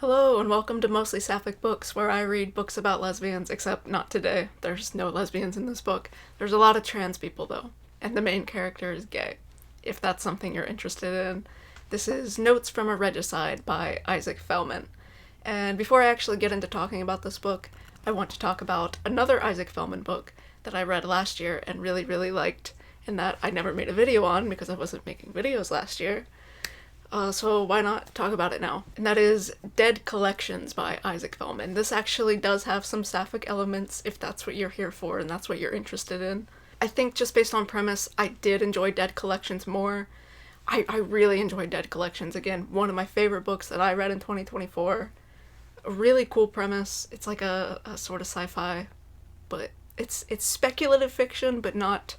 Hello, and welcome to Mostly Sapphic Books, where I read books about lesbians, except not today. There's no lesbians in this book. There's a lot of trans people, though, and the main character is gay, if that's something you're interested in. This is Notes from a Regicide by Isaac Fellman. And before I actually get into talking about this book, I want to talk about another Isaac Fellman book that I read last year and really liked, and that I never made a video on because I wasn't making videos last year. So why not talk about it now? And that is Dead Collections by Isaac Fellman. This actually does have some sapphic elements if that's what you're here for and that's what you're interested in. I think just based on premise, I did enjoy Dead Collections more. I really enjoyed Dead Collections. Again, one of my favorite books that I read in 2024. A really cool premise. It's like a sort of sci-fi, but it's speculative fiction, but not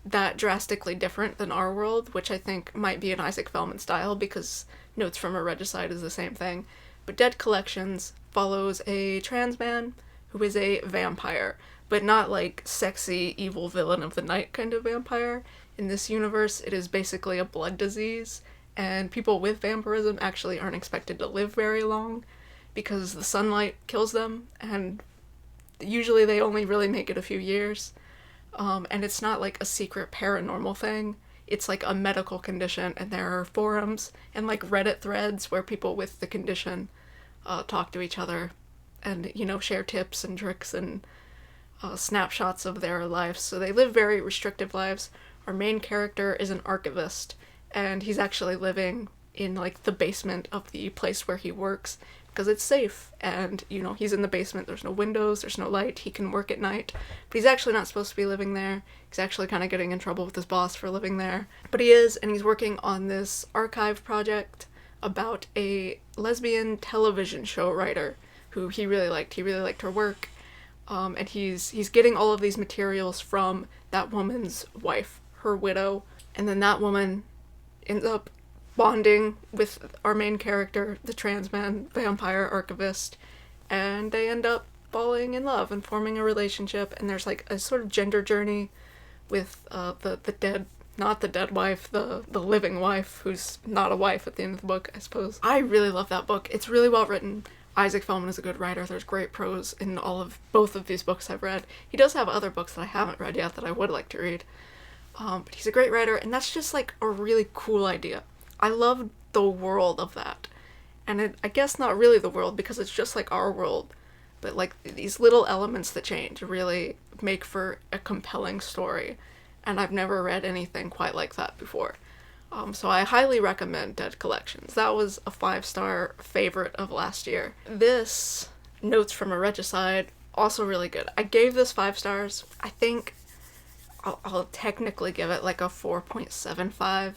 that drastically different than Our World, which I think might be an Isaac Fellman style because Notes from a Regicide is the same thing. But Dead Collections follows a trans man who is a vampire, but not like sexy, evil villain of the night kind of vampire. In this universe, it is basically a blood disease, and people with vampirism actually aren't expected to live very long because the sunlight kills them, and usually they only really make it a few years. And it's not like a secret paranormal thing. It's like a medical condition, and there are forums and like Reddit threads where people with the condition talk to each other and, share tips and tricks and snapshots of their lives. So they live very restrictive lives. Our main character is an archivist, and he's actually living in like the basement of the place where he works because it's safe, and he's in the basement, there's no windows, there's no light, he can work at night, but he's actually not supposed to be living there. He's actually kind of getting in trouble with his boss for living there, but he is, and he's working on this archive project about a lesbian television show writer who he really liked her work, and he's getting all of these materials from that woman's wife, her widow, and then that woman ends up bonding with our main character, the trans man vampire archivist, and they end up falling in love and forming a relationship, and there's like a sort of gender journey with the dead, not the dead wife, the living wife, who's not a wife at the end of the book, I suppose. I really love that book. It's really well written. Isaac Fellman is a good writer. There's great prose in both of these books I've read. He does have other books that I haven't read yet that I would like to read. But he's a great writer, and that's just like a really cool idea. I love the world of that. And I guess not really the world, because it's just like Our World, but like these little elements that change really make for a compelling story. And I've never read anything quite like that before. So I highly recommend Dead Collections. That was a 5-star favorite of last year. This, Notes from a Regicide, also really good. I gave this 5 stars. I think I'll technically give it like a 4.75.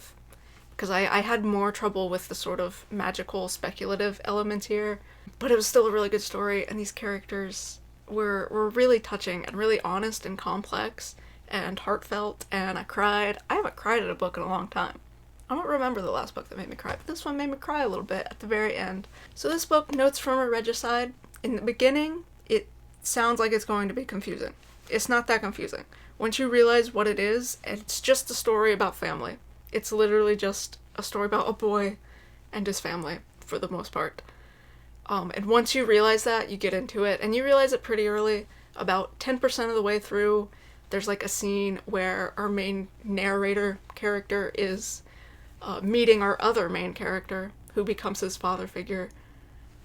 Because I had more trouble with the sort of magical, speculative element here. But it was still a really good story, and these characters were really touching and really honest and complex and heartfelt, and I cried. I haven't cried at a book in a long time. I don't remember the last book that made me cry, but this one made me cry a little bit at the very end. So this book, Notes from a Regicide, in the beginning, it sounds like it's going to be confusing. It's not that confusing. Once you realize what it is, it's just a story about family. It's literally just a story about a boy and his family, for the most part. And once you realize that, you get into it, and you realize it pretty early. About 10% of the way through, there's like a scene where our main narrator character is meeting our other main character, who becomes his father figure.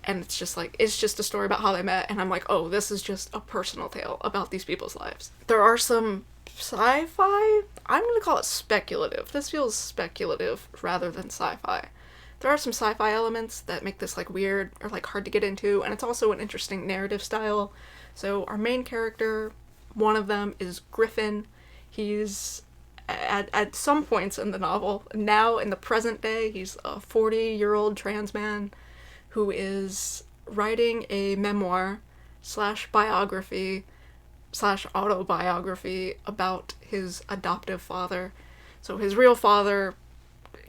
And it's just a story about how they met, and I'm like, oh, this is just a personal tale about these people's lives. There are some sci-fi? I'm gonna call it speculative. This feels speculative rather than sci-fi. There are some sci-fi elements that make this like weird or like hard to get into, and it's also an interesting narrative style. So our main character, one of them is Griffin. He's at some points in the novel, now in the present day, he's a 40-year-old trans man who is writing a memoir / biography / autobiography about his adoptive father. So his real father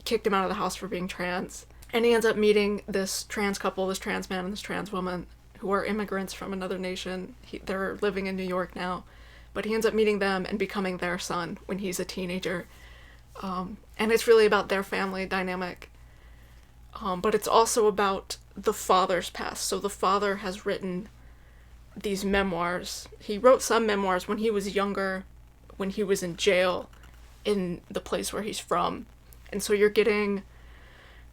kicked him out of the house for being trans, and he ends up meeting this trans couple, this trans man and this trans woman, who are immigrants from another nation. They're living in New York now, but he ends up meeting them and becoming their son when he's a teenager. And it's really about their family dynamic. But it's also about the father's past. So the father has written these memoirs. He wrote some memoirs when he was younger, when he was in jail in the place where he's from. And so you're getting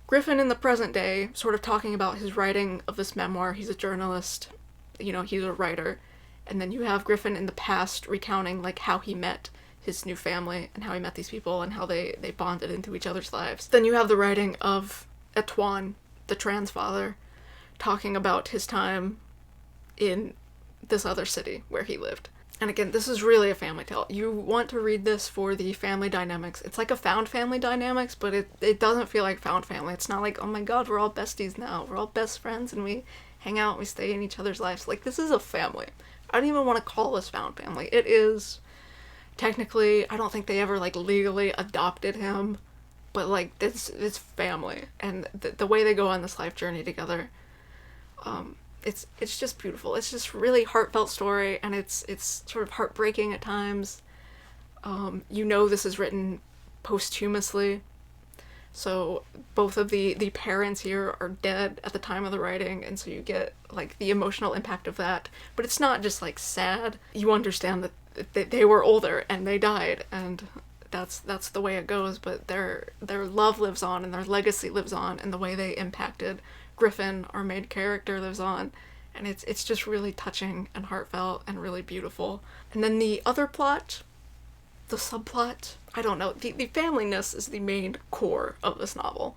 Griffin in the present day sort of talking about his writing of this memoir. He's a journalist, he's a writer. And then you have Griffin in the past recounting like how he met his new family and how he met these people and how they bonded into each other's lives. Then you have the writing of Etwan, the trans father, talking about his time in this other city where he lived. And again, this is really a family tale. You want to read this for the family dynamics. It's like a found family dynamics, but it doesn't feel like found family. It's not like, oh my god, we're all besties now. We're all best friends and we hang out, we stay in each other's lives. Like, this is a family. I don't even want to call this found family. It is, technically, I don't think they ever, like, legally adopted him, but, like, it's family. And the way they go on this life journey together, it's just beautiful. It's just really heartfelt story, and it's sort of heartbreaking at times. This is written posthumously, so both of the parents here are dead at the time of the writing, and so you get like the emotional impact of that. But it's not just like sad. You understand that they were older and they died, and that's the way it goes. But their love lives on, and their legacy lives on, and the way they impacted Griffin, our main character, lives on. And it's just really touching and heartfelt and really beautiful. And then the other plot, the subplot, I don't know. The familyness is the main core of this novel.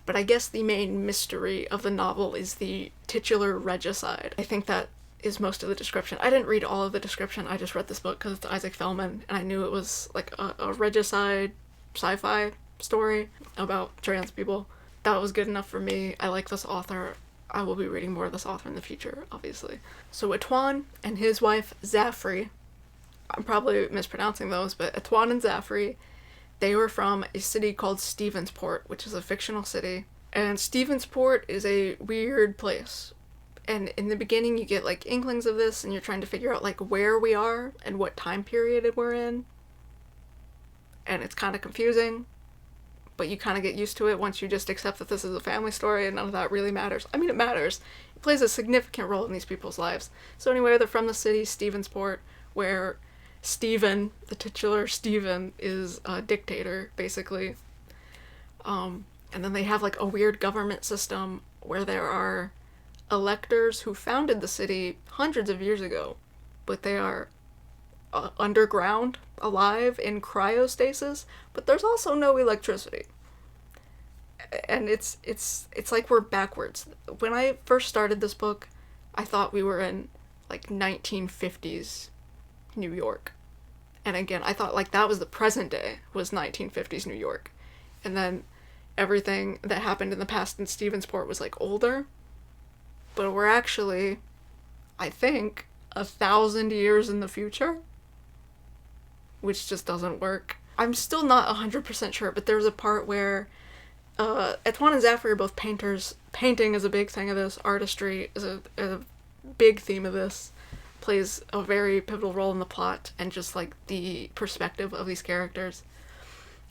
But I guess the main mystery of the novel is the titular regicide. I think that is most of the description. I didn't read all of the description. I just read this book because it's Isaac Fellman, and I knew it was like a regicide sci-fi story about trans people. That was good enough for me. I like this author. I will be reading more of this author in the future, obviously. So Etwan and his wife, Zafri, I'm probably mispronouncing those, but Etwan and Zafri, they were from a city called Stevensport, which is a fictional city. And Stevensport is a weird place. And in the beginning you get like inklings of this, and you're trying to figure out like where we are and what time period we're in. And it's kind of confusing. But you kind of get used to it once you just accept that this is a family story, and none of that really matters. I mean, it matters. It plays a significant role in these people's lives. So anyway, they're from the city, Stevensport, where Stephen, the titular Stephen, is a dictator, basically. And then they have, like, a weird government system where there are electors who founded the city hundreds of years ago, but they are underground, alive in cryostasis, but there's also no electricity. And it's like we're backwards. When I first started this book, I thought we were in like 1950s New York. And again, I thought like that was the present day, was 1950s New York. And then everything that happened in the past in Stevensport was like older. But we're actually, I think, 1,000 years in the future, which just doesn't work. I'm still not 100% sure, but there's a part where Etwan and Zafri are both painters. Painting is a big thing of this. Artistry is a big theme of this. Plays a very pivotal role in the plot and just like the perspective of these characters.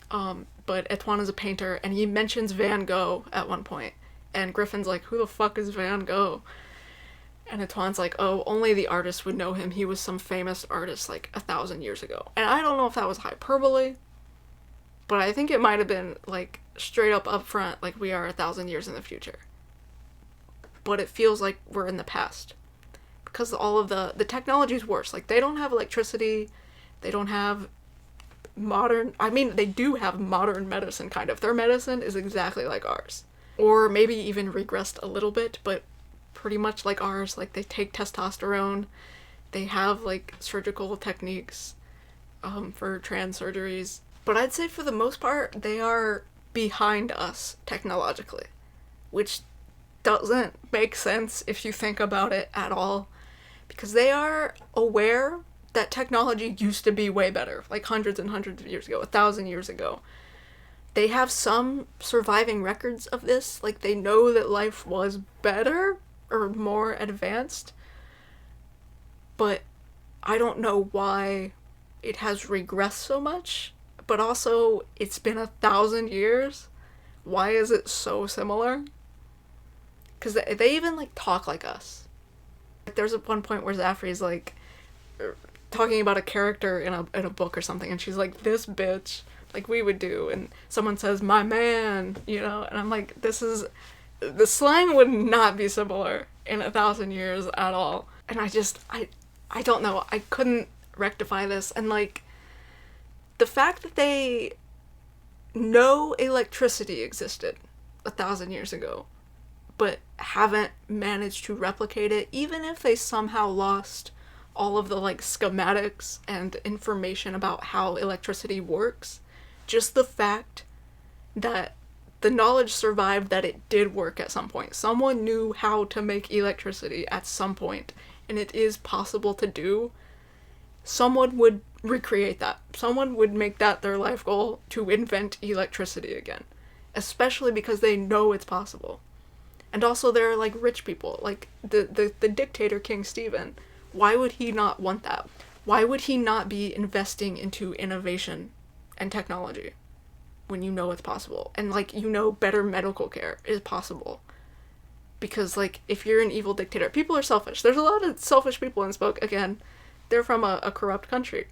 But Etwan is a painter, and he mentions Van Gogh at one point. And Griffin's like, who the fuck is Van Gogh? And Etwan's like, oh, only the artist would know him. He was some famous artist like 1,000 years ago. And I don't know if that was hyperbole, but I think it might have been like straight up front, like we are 1,000 years in the future. But it feels like we're in the past. Because all of the technology's worse. Like, they don't have electricity. They don't have they do have modern medicine, kind of. Their medicine is exactly like ours. Or maybe even regressed a little bit, but pretty much like ours. Like, they take testosterone, they have like surgical techniques for trans surgeries, but I'd say for the most part they are behind us technologically, which doesn't make sense if you think about it at all, because they are aware that technology used to be way better, like hundreds and hundreds of years ago, 1,000 years ago. They have some surviving records of this, like they know that life was better or more advanced, but I don't know why it has regressed so much. But also, it's been 1,000 years. Why is it so similar? because they even like talk like us. Like, there's one point where Zaffrey's like talking about a character in a book or something, and she's like, "This bitch," like we would do, and someone says, "My man," you know, and I'm like, the slang would not be similar in 1,000 years at all. And I don't know, I couldn't rectify this. And like, the fact that they know electricity existed 1,000 years ago, but haven't managed to replicate it, even if they somehow lost all of the like schematics and information about how electricity works, just the fact that the knowledge survived that it did work at some point. Someone knew how to make electricity at some point, and it is possible to do. Someone would recreate that. Someone would make that their life goal, to invent electricity again. Especially because they know it's possible. And also they're like rich people. Like the dictator King Stephen. Why would he not want that? Why would he not be investing into innovation and technology when you know it's possible? And like, you know, better medical care is possible. Because like, if you're an evil dictator, people are selfish. There's a lot of selfish people in this book. Again, they're from a corrupt country.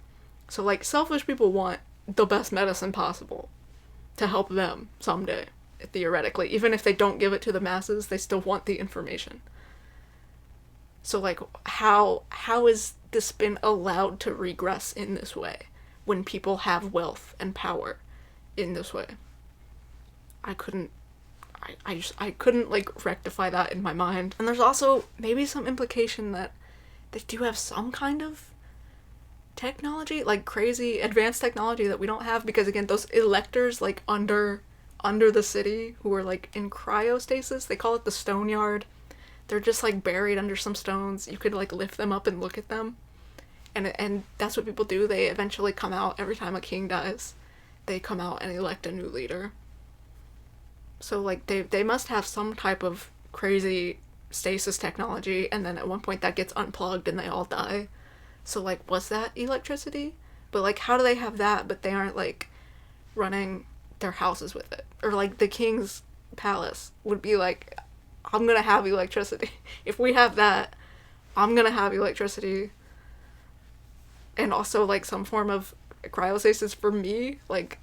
So like, selfish people want the best medicine possible to help them someday, theoretically. Even if they don't give it to the masses, they still want the information. So like, how has this been allowed to regress in this way when people have wealth and power in this way? I couldn't like rectify that in my mind. And there's also maybe some implication that they do have some kind of technology, like crazy advanced technology that we don't have, because again, those electors like under the city who are like in cryostasis, they call it the stone yard. They're just like buried under some stones. You could like lift them up and look at them. And that's what people do. They eventually come out every time a king dies. They come out and elect a new leader. So like, they must have some type of crazy stasis technology, and then at one point that gets unplugged and they all die. So like, was that electricity? But like, how do they have that but they aren't like running their houses with it? Or like, the king's palace would be like, I'm gonna have electricity. If we have that, I'm gonna have electricity. And also like some form of cryostasis for me. Like,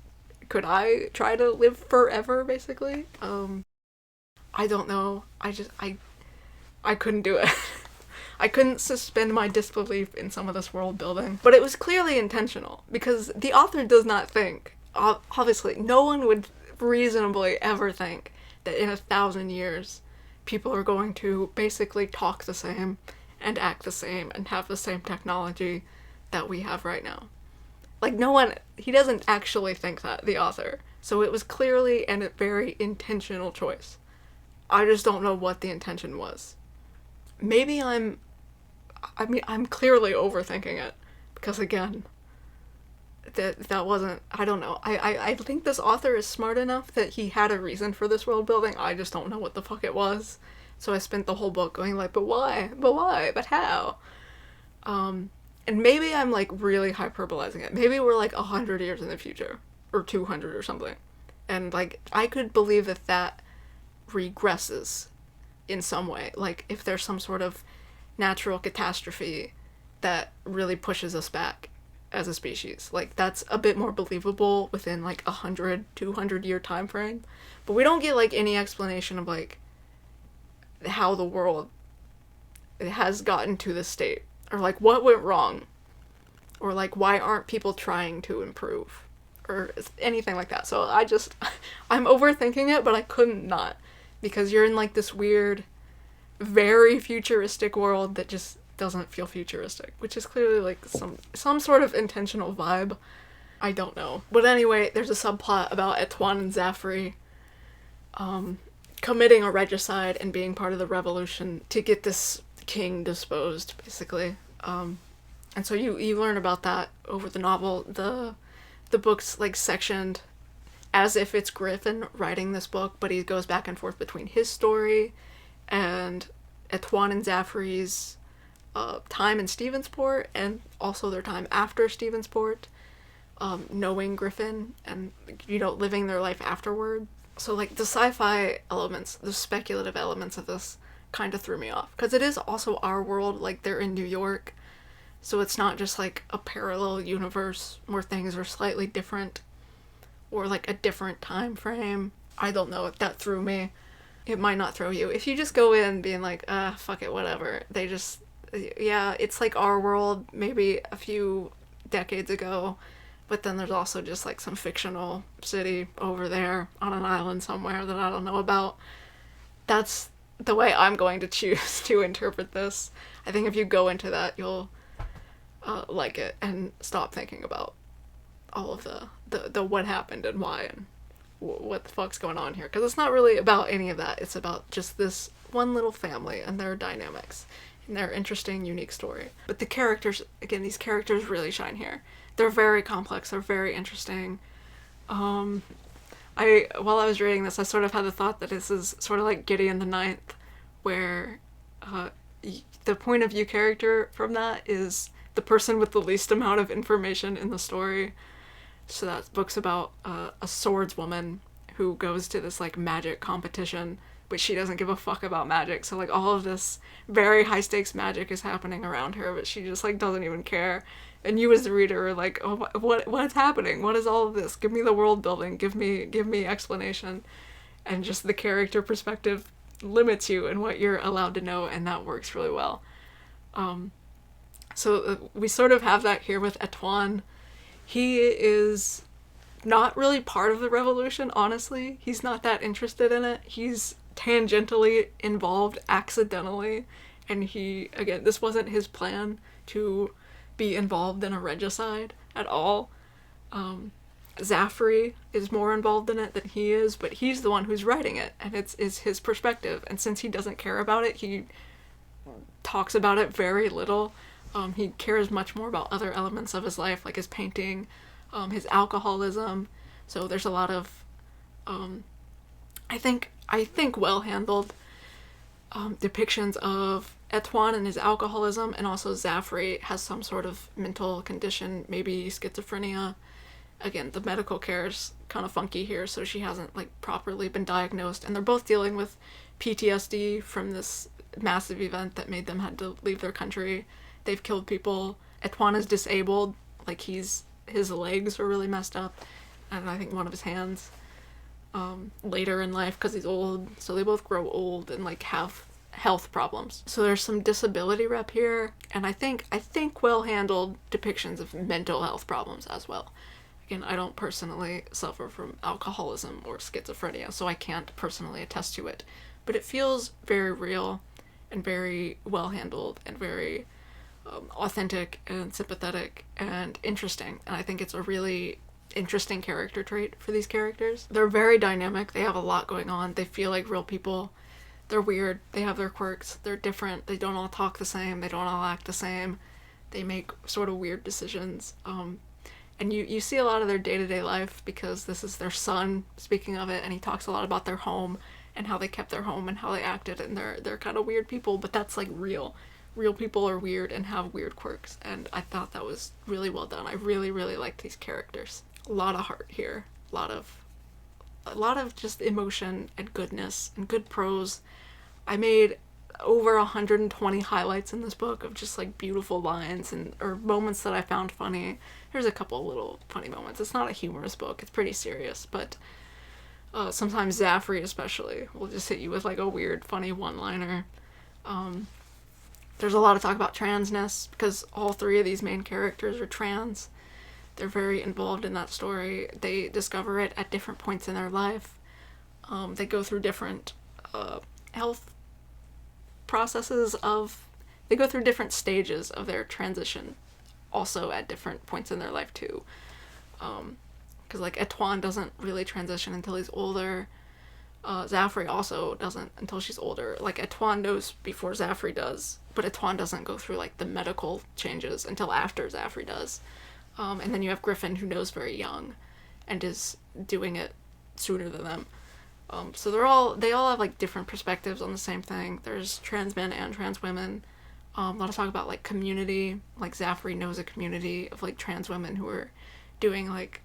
could I try to live forever, basically? I don't know. I couldn't do it. I couldn't suspend my disbelief in some of this world building. But it was clearly intentional, because the author does not think, obviously, no one would reasonably ever think that in 1,000 years, people are going to basically talk the same and act the same and have the same technology that we have right now. Like, no one, he doesn't actually think that, the author. So it was clearly and a very intentional choice. I just don't know what the intention was. Maybe I'm clearly overthinking it, because again, that wasn't, I don't know. I think this author is smart enough that he had a reason for this world building. I just don't know what the fuck it was. So I spent the whole book going like, but why? But why? But how? And maybe I'm like really hyperbolizing it. Maybe we're like 100 years in the future, or 200 or something. And like, I could believe that regresses in some way. Like, if there's some sort of natural catastrophe that really pushes us back as a species. Like, that's a bit more believable within like 100, 200 year time frame. But we don't get like any explanation of like how the world has gotten to this state, or like what went wrong, or like why aren't people trying to improve, or anything like that. So I'm overthinking it, but I couldn't not, because you're in like this weird, very futuristic world that just doesn't feel futuristic, which is clearly like some sort of intentional vibe. I don't know. But anyway, there's a subplot about Etwan and Zaffrey committing a regicide and being part of the revolution to get this king disposed, basically. And so you learn about that over the novel. The book's like sectioned as if it's Griffin writing this book, but he goes back and forth between his story and Etwan and Zaffrey's time in Stevensport, and also their time after Stevensport, knowing Griffin and, you know, living their life afterward. So like the sci-fi elements, the speculative elements of this kind of threw me off, because it is also our world. Like they're in New York, so it's not just like a parallel universe where things are slightly different or like a different time frame. I don't know, that threw me. It might not throw you if you just go in being like, fuck it, whatever. They just, yeah, it's like our world maybe a few decades ago, but then there's also just like some fictional city over there on an island somewhere that I don't know about. That's the way I'm going to choose to interpret this. I think if you go into that, you'll like it and stop thinking about all of the what happened and why and what the fuck's going on here, because it's not really about any of that. It's about just this one little family and their dynamics and their interesting, unique story. But the characters, again, these characters really shine here. They're very complex. They're very interesting. While I was reading this, I sort of had the thought that this is sort of like Gideon the Ninth, where the point of view character from that is the person with the least amount of information in the story. So that book's about a swordswoman who goes to this like magic competition, but she doesn't give a fuck about magic. So like all of this very high stakes magic is happening around her, but she just like doesn't even care. And you as the reader are like, oh, what's happening? What is all of this? Give me the world building. Give me explanation. And just the character perspective limits you in what you're allowed to know, and that works really well. So we sort of have that here with Etoine. He is not really part of the revolution, honestly. He's not that interested in it. He's tangentially involved accidentally, and he, again, this wasn't his plan to be involved in a regicide at all. Zaffrey is more involved in it than he is, but he's the one who's writing it, and it's his perspective, and since he doesn't care about it, he talks about it very little. He cares much more about other elements of his life, like his painting, his alcoholism. So there's a lot of, I think well-handled depictions of Etoine and his alcoholism, and also Zaffrey has some sort of mental condition, maybe schizophrenia. Again, the medical care is kind of funky here, so she hasn't like properly been diagnosed, and they're both dealing with PTSD from this massive event that made them had to leave their country. They've killed people. Etoine is disabled, like his legs are really messed up, and I think one of his hands later in life because he's old. So they both grow old and like have health problems. So there's some disability rep here, and I think well-handled depictions of mental health problems as well. Again, I don't personally suffer from alcoholism or schizophrenia, so I can't personally attest to it, but it feels very real and very well-handled and very authentic and sympathetic and interesting, and I think it's a really interesting character trait for these characters. They're very dynamic, they have a lot going on, they feel like real people, they're weird, they have their quirks, they're different, they don't all talk the same, they don't all act the same, they make sort of weird decisions, and you see a lot of their day-to-day life because this is their son speaking of it, and he talks a lot about their home and how they kept their home and how they acted, and they're kind of weird people, but that's like real people are weird and have weird quirks, and I thought that was really well done. I really liked these characters. A lot of heart here, a lot of just emotion and goodness and good prose. I made over 120 highlights in this book of just like beautiful lines or moments that I found funny. There's a couple little funny moments. It's not a humorous book, it's pretty serious, but sometimes Zaffrey especially will just hit you with like a weird funny one-liner. There's a lot of talk about transness because all three of these main characters are trans. They're very involved in that story. They discover it at different points in their life. They go through different health processes they go through different stages of their transition also at different points in their life too. Because like Etoine doesn't really transition until he's older. Zaffrey also doesn't until she's older. Like Etoine knows before Zaffrey does, but Etoine doesn't go through like the medical changes until after Zaffrey does. And then you have Griffin, who knows very young and is doing it sooner than them. So they all have like different perspectives on the same thing. There's trans men and trans women. A lot of talk about like community. Like Zaffrey knows a community of like trans women who are doing like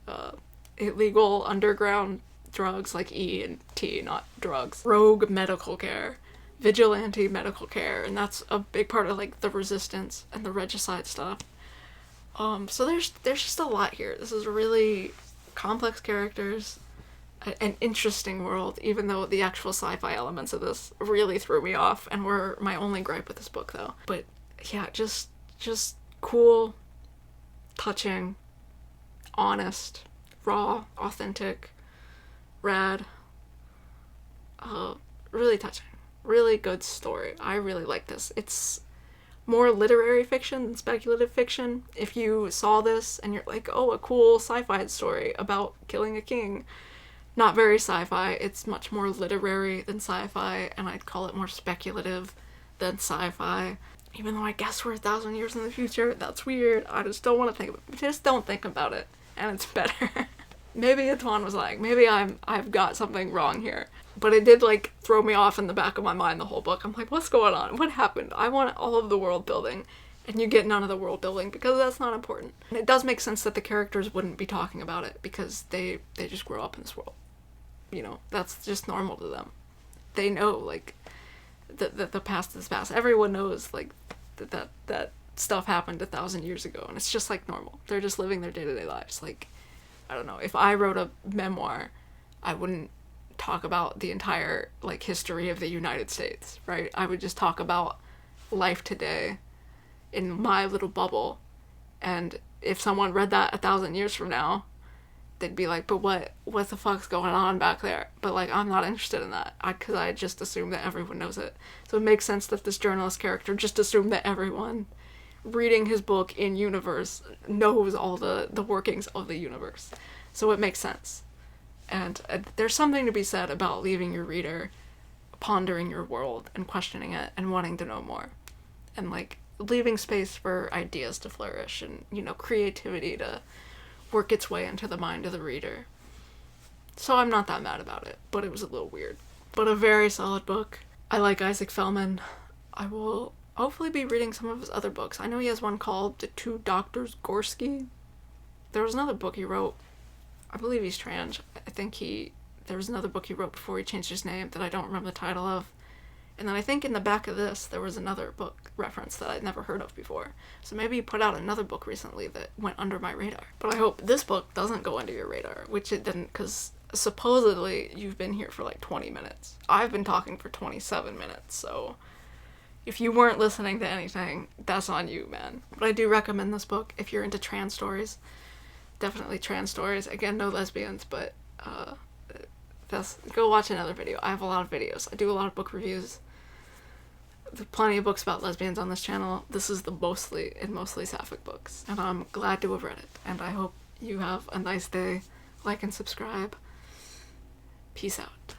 illegal underground drugs, like E and T, not drugs. Rogue medical care. Vigilante medical care, and that's a big part of like the resistance and the regicide stuff. So there's just a lot here. This is really complex characters, an interesting world, even though the actual sci-fi elements of this really threw me off and were my only gripe with this book though. But yeah, just cool, touching, honest, raw, authentic, rad, really touching. Really good story. I really like this. It's more literary fiction than speculative fiction. If you saw this and you're like, oh, a cool sci-fi story about killing a king, not very sci-fi. It's much more literary than sci-fi, and I'd call it more speculative than sci-fi. Even though I guess we're 1,000 years in the future, that's weird. I just don't want to think about it. Just don't think about it, and it's better. Maybe Antoine was like, maybe I've got something wrong here. But it did, like, throw me off in the back of my mind the whole book. I'm like, what's going on? What happened? I want all of the world building, and you get none of the world building because that's not important. And it does make sense that the characters wouldn't be talking about it because they just grow up in this world. You know, that's just normal to them. They know, like, the past is past. Everyone knows, like, that stuff happened 1,000 years ago, and it's just, like, normal. They're just living their day-to-day lives. Like, I don't know, if I wrote a memoir, I wouldn't talk about the entire, like, history of the United States, right? I would just talk about life today in my little bubble, and if someone read that 1,000 years from now, they'd be like, but what the fuck's going on back there? But, like, I'm not interested in that, because I just assume that everyone knows it. So it makes sense that this journalist character just assumed that everyone reading his book in universe knows all the workings of the universe. So it makes sense. And there's something to be said about leaving your reader pondering your world and questioning it and wanting to know more. And, like, leaving space for ideas to flourish and, you know, creativity to work its way into the mind of the reader. So I'm not that mad about it, but it was a little weird. But a very solid book. I like Isaac Fellman. I will hopefully be reading some of his other books. I know he has one called The Two Doctors Gorski. There was another book he wrote. I believe he's trans. I think there was another book he wrote before he changed his name that I don't remember the title of. And then I think in the back of this, there was another book reference that I'd never heard of before. So maybe he put out another book recently that went under my radar. But I hope this book doesn't go under your radar, which it didn't, because supposedly you've been here for like 20 minutes. I've been talking for 27 minutes, so if you weren't listening to anything, that's on you, man. But I do recommend this book if you're into trans stories. Definitely trans stories. Again, no lesbians, but go watch another video. I have a lot of videos. I do a lot of book reviews. There's plenty of books about lesbians on this channel. This is mostly sapphic books, and I'm glad to have read it. And I hope you have a nice day. Like and subscribe. Peace out.